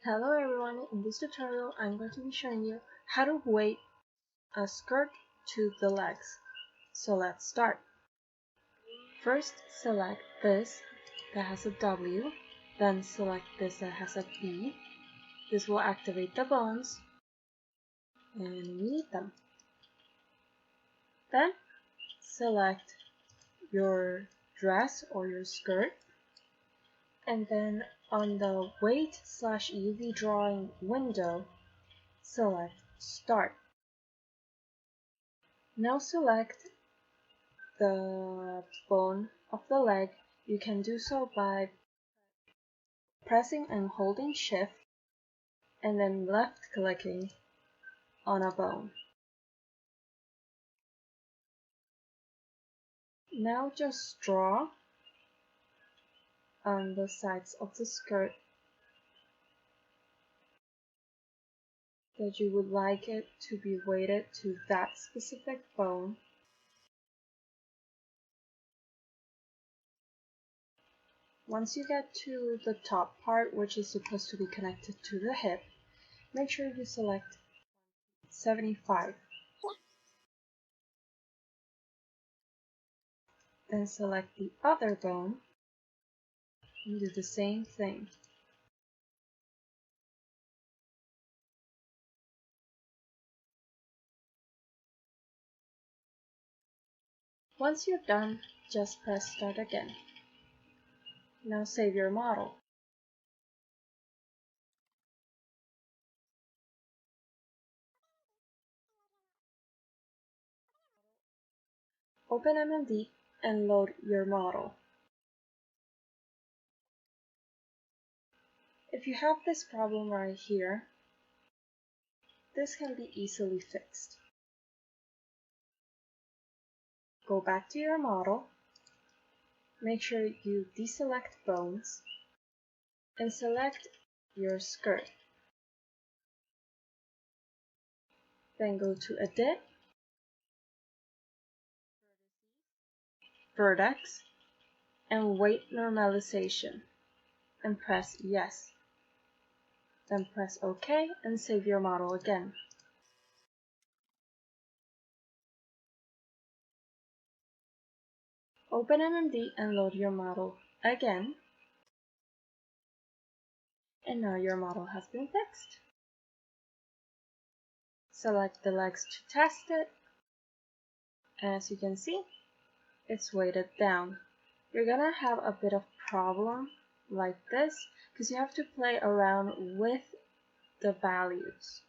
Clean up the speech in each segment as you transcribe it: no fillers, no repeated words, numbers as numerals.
Hello everyone, in this tutorial I'm going to be showing you how to weight a skirt to the legs. So let's start. First select this that has a W, then select this that has a B. This will activate the bones and we need them. Then select your dress or your skirt, and then on the weight/UV drawing window select Start. Now select the bone of the leg. You can do so by pressing and holding Shift and then left clicking on a bone. Now just draw on the sides of the skirt that you would like it to be weighted to that specific bone. Once you get to the top part, which is supposed to be connected to the hip, make sure you select 75. Then select the other bone and do the same thing. Once you're done, just press Start again. Now save your model. Open MMD and load your model. If you have this problem right here, this can be easily fixed. Go back to your model, make sure you deselect bones, and select your skirt. Then go to Edit, Vertex, and Weight Normalization, and press Yes. Then press OK and save your model again. Open MMD and load your model again. And now your model has been fixed. Select the legs to test it. And as you can see, it's weighted down. You're gonna have a bit of problem like this because you have to play around with the values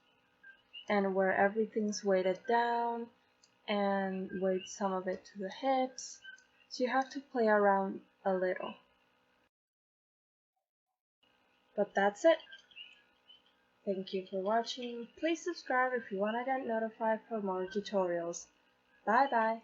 and where everything's weighted down and weight some of it to the hips. So you have to play around a little. But that's it. Thank you for watching. Please subscribe if you want to get notified for more tutorials. Bye bye.